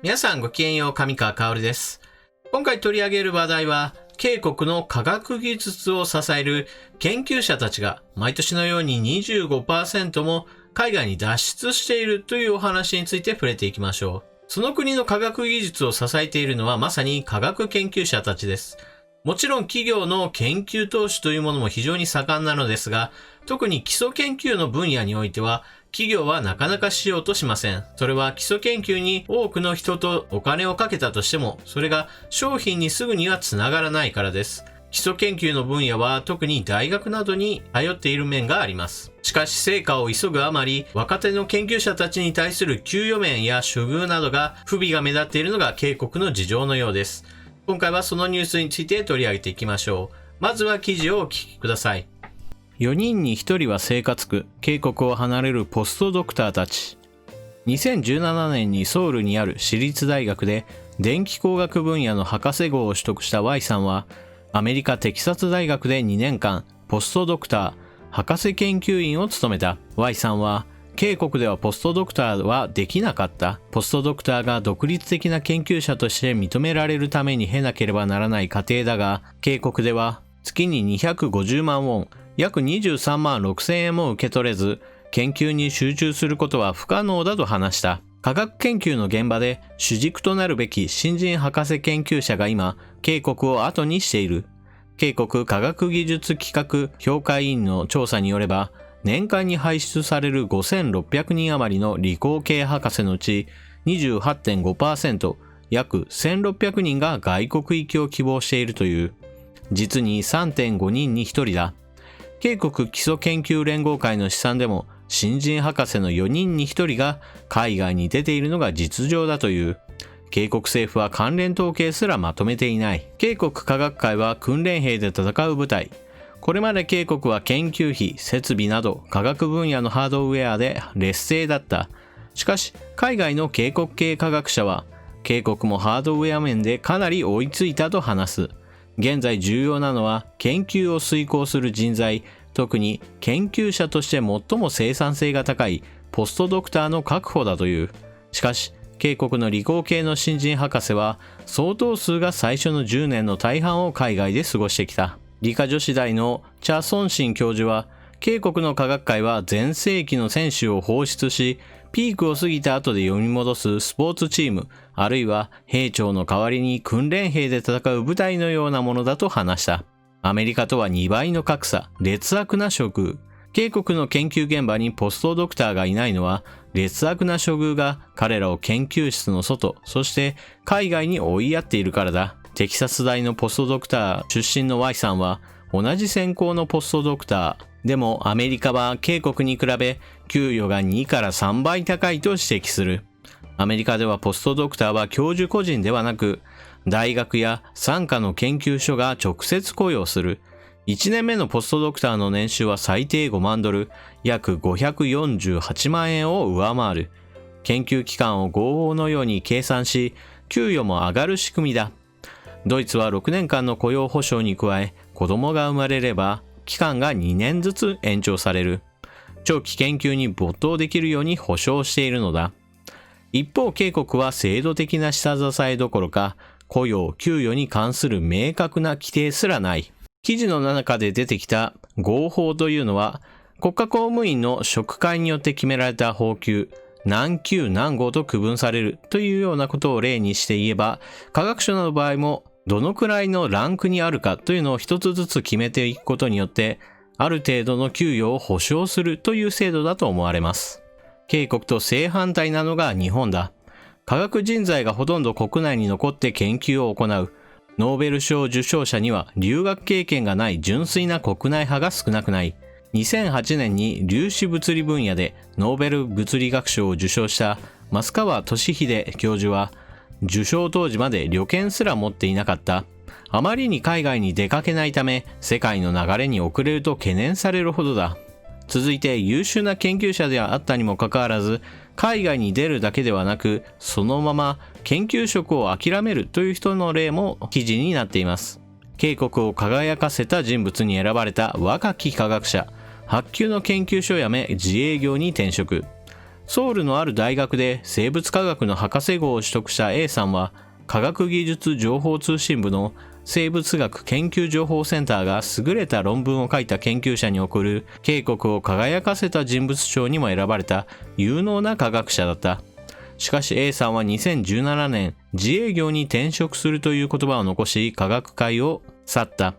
皆さんごきげんよう、上川薫です。今回取り上げる話題は、K国の科学技術を支える研究者たちが毎年のように 25% も海外に脱出しているというお話について触れていきましょう。その国の科学技術を支えているのはまさに科学研究者たちです。もちろん企業の研究投資というものも非常に盛んなのですが、特に基礎研究の分野においては、企業はなかなかしようとしません。それは基礎研究に多くの人とお金をかけたとしても、それが商品にすぐにはつながらないからです。基礎研究の分野は特に大学などに頼っている面があります。しかし成果を急ぐあまり、若手の研究者たちに対する給与面や処遇などが不備が目立っているのがK国の事情のようです。今回はそのニュースについて取り上げていきましょう。まずは記事をお聞きください。4人に1人は生活苦、K国を離れるポストドクターたち。2017年にソウルにある私立大学で電気工学分野の博士号を取得した Y さんは、アメリカテキサス大学で2年間ポストドクター、博士研究員を務めた Y さんは、K国ではポストドクターはできなかった。ポストドクターが独立的な研究者として認められるために経なければならない過程だが、K国では月に250万ウォン、約23万6千円も受け取れず、研究に集中することは不可能だと話した。科学研究の現場で主軸となるべき新人博士研究者が今、K国を後にしている。K国科学技術企画評価委員の調査によれば、年間に輩出される5600人余りの理工系博士のうち 28.5%、約1600人が外国行きを希望しているという。実に 3.5 人に1人だ。K国基礎研究連合会の試算でも、新人博士の4人に1人が海外に出ているのが実情だという。K国政府は関連統計すらまとめていない。K国科学会は訓練兵で戦う部隊。これまでK国は研究費、設備など科学分野のハードウェアで劣勢だった。しかし、海外のK国系科学者は、K国もハードウェア面でかなり追いついたと話す。現在重要なのは研究を遂行する人材、特に研究者として最も生産性が高いポストドクターの確保だという。しかし、K国の理工系の新人博士は相当数が最初の10年の大半を海外で過ごしてきた。理科女子大のチャ・ソンシン教授は、K国の科学界は全盛期の選手を放出し、ピークを過ぎた後で読み戻すスポーツチーム、あるいは兵長の代わりに訓練兵で戦う部隊のようなものだと話した。アメリカとは2倍の格差、劣悪な処遇。K国の研究現場にポストドクターがいないのは、劣悪な処遇が彼らを研究室の外、そして海外に追いやっているからだ。テキサス大のポストドクター出身の Y さんは、同じ専攻のポストドクター。でもアメリカはK国に比べ給与が2から3倍高いと指摘する。アメリカではポストドクターは教授個人ではなく、大学や傘下の研究所が直接雇用する。1年目のポストドクターの年収は最低5万ドル、約548万円を上回る。研究期間を合法のように計算し、給与も上がる仕組みだ。ドイツは6年間の雇用保障に加え、子供が生まれれば、期間が2年ずつ延長される。長期研究に没頭できるように保障しているのだ。一方、K国は制度的な下支えどころか、雇用・給与に関する明確な規定すらない。記事の中で出てきた合法というのは、国家公務員の職会によって決められた俸給、何級何号と区分されるというようなことを例にして言えば、科学省の場合もどのくらいのランクにあるかというのを一つずつ決めていくことによって、ある程度の給与を保証するという制度だと思われます。K国と正反対なのが日本だ。科学人材がほとんど国内に残って研究を行う。ノーベル賞受賞者には留学経験がない純粋な国内派が少なくない。2008年に粒子物理分野でノーベル物理学賞を受賞した増川俊秀教授は、受賞当時まで旅券すら持っていなかった。あまりに海外に出かけないため、世界の流れに遅れると懸念されるほどだ。続いて優秀な研究者であったにもかかわらず、海外に出るだけではなく、そのまま研究職を諦めるという人の例も記事になっています。K国を輝かせた人物に選ばれた若き科学者、8級の研究所を辞め自営業に転職。ソウルのある大学で生物科学の博士号を取得した A さんは、科学技術情報通信部の生物学研究情報センターが優れた論文を書いた研究者に贈る警国を輝かせた人物賞にも選ばれた有能な科学者だった。しかし A さんは2017年、自営業に転職するという言葉を残し、科学界を去った。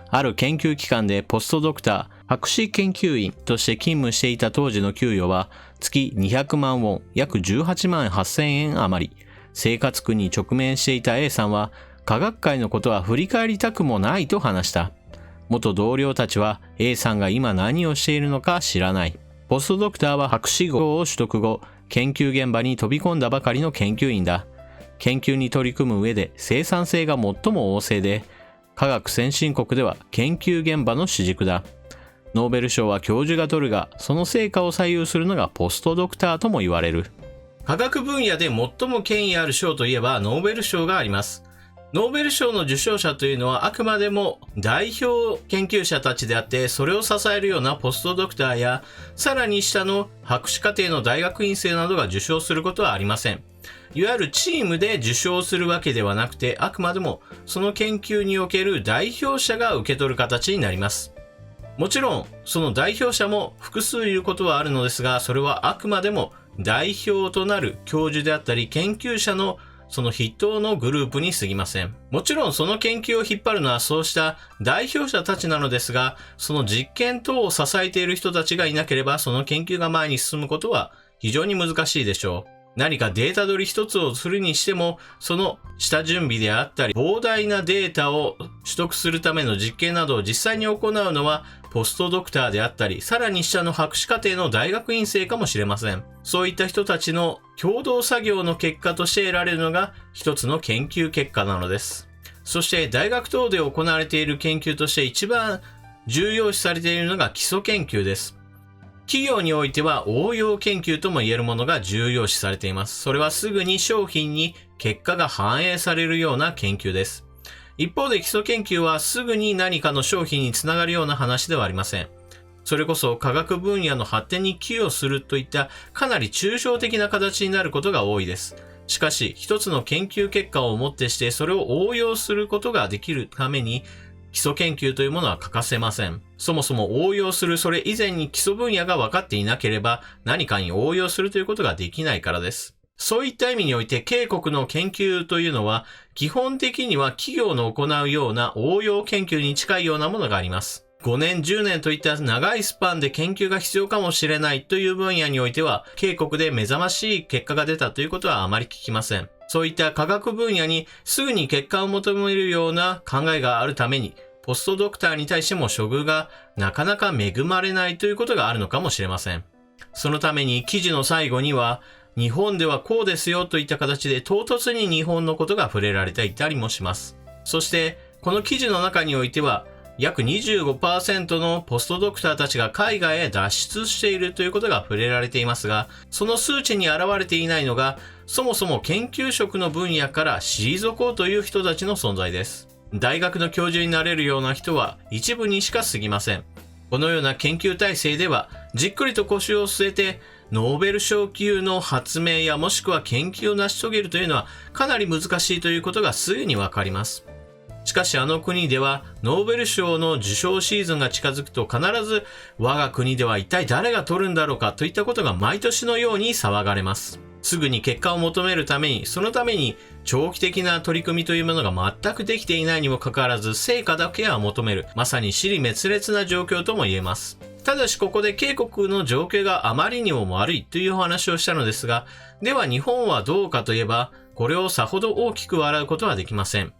ある研究機関でポストドクター、博士研究員として勤務していた当時の給与は月200万ウォン、約18万8000円余り。生活苦に直面していた A さんは、科学界のことは振り返りたくもないと話した。元同僚たちは A さんが今何をしているのか知らない。ポストドクターは博士号を取得後、研究現場に飛び込んだばかりの研究員だ。研究に取り組む上で生産性が最も旺盛で、科学先進国では研究現場の主軸だ。ノーベル賞は教授が取るが、その成果を左右するのがポストドクターとも言われる。科学分野で最も権威ある賞といえばノーベル賞があります。ノーベル賞の受賞者というのはあくまでも代表研究者たちであって、それを支えるようなポストドクターや、さらに下の博士課程の大学院生などが受賞することはありません。いわゆるチームで受賞するわけではなくて、あくまでもその研究における代表者が受け取る形になります。もちろん、その代表者も複数いることはあるのですが、それはあくまでも代表となる教授であったり研究者のその筆頭のグループに過ぎません。もちろんその研究を引っ張るのはそうした代表者たちなのですが、その実験等を支えている人たちがいなければ、その研究が前に進むことは非常に難しいでしょう。何かデータ取り一つをするにしても、その下準備であったり、膨大なデータを取得するための実験などを実際に行うのは、ポストドクターであったり、さらに下の博士課程の大学院生かもしれません。そういった人たちの共同作業の結果として得られるのが一つの研究結果なのです。そして大学等で行われている研究として一番重要視されているのが基礎研究です。企業においては応用研究とも言えるものが重要視されています。それはすぐに商品に結果が反映されるような研究です。一方で基礎研究はすぐに何かの商品につながるような話ではありません。それこそ科学分野の発展に寄与するといったかなり抽象的な形になることが多いです。しかし、一つの研究結果をもってしてそれを応用することができるために基礎研究というものは欠かせません。そもそも応用するそれ以前に基礎分野が分かっていなければ何かに応用するということができないからです。そういった意味において、警国の研究というのは、基本的には企業の行うような応用研究に近いようなものがあります。5年、10年といった長いスパンで研究が必要かもしれないという分野においては、警国で目覚ましい結果が出たということはあまり聞きません。そういった科学分野にすぐに結果を求めるような考えがあるために、ポストドクターに対しても処遇がなかなか恵まれないということがあるのかもしれません。そのために記事の最後には、日本ではこうですよといった形で唐突に日本のことが触れられていたりもします。そして、この記事の中においては、約 25% のポストドクターたちが海外へ脱出しているということが触れられていますが、その数値に現れていないのが、そもそも研究職の分野から退こうという人たちの存在です。大学の教授になれるような人は一部にしか過ぎません。このような研究体制では、じっくりと腰を据えて、ノーベル賞級の発明やもしくは研究を成し遂げるというのはかなり難しいということがすぐにわかります。しかしあの国ではノーベル賞の受賞シーズンが近づくと必ず我が国では一体誰が取るんだろうかといったことが毎年のように騒がれます。すぐに結果を求めるために、そのために長期的な取り組みというものが全くできていないにもかかわらず成果だけは求める、まさに支離滅裂な状況とも言えます。ただしここで警国の状況があまりにも悪いというお話をしたのですが、では日本はどうかといえば、これをさほど大きく笑うことはできません。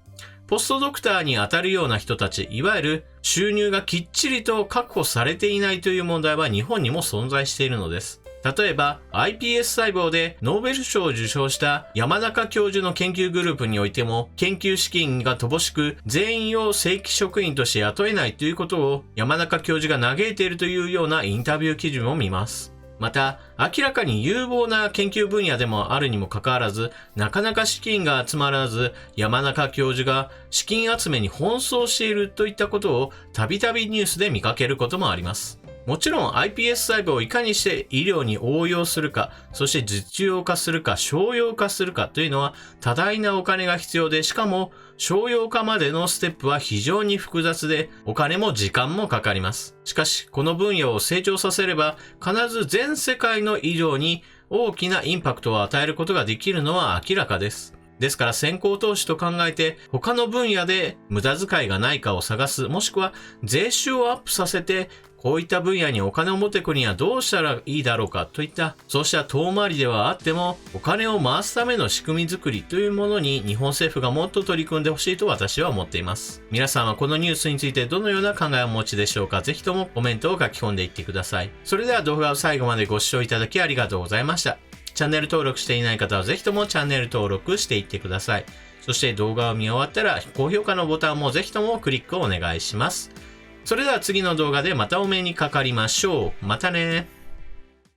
ポストドクターに当たるような人たち、いわゆる収入がきっちりと確保されていないという問題は日本にも存在しているのです。例えば iPS 細胞でノーベル賞を受賞した山中教授の研究グループにおいても、研究資金が乏しく全員を正規職員として雇えないということを山中教授が嘆いているというようなインタビュー記事も見ます。また明らかに有望な研究分野でもあるにもかかわらず、なかなか資金が集まらず山中教授が資金集めに奔走しているといったことをたびたびニュースで見かけることもあります。もちろん iPS 細胞をいかにして医療に応用するか、そして実用化するか、商用化するかというのは多大なお金が必要で、しかも商用化までのステップは非常に複雑で、お金も時間もかかります。しかし、この分野を成長させれば、必ず全世界の医療に大きなインパクトを与えることができるのは明らかです。ですから先行投資と考えて他の分野で無駄遣いがないかを探す、もしくは税収をアップさせてこういった分野にお金を持ってくるにはどうしたらいいだろうかといったそうした遠回りではあってもお金を回すための仕組み作りというものに日本政府がもっと取り組んでほしいと私は思っています。皆さんはこのニュースについてどのような考えをお持ちでしょうか。ぜひともコメントを書き込んでいってください。それでは動画を最後までご視聴いただきありがとうございました。チャンネル登録していない方はぜひともチャンネル登録していってください。そして動画を見終わったら高評価のボタンもぜひともクリックをお願いします。それでは次の動画でまたお目にかかりましょう。またね。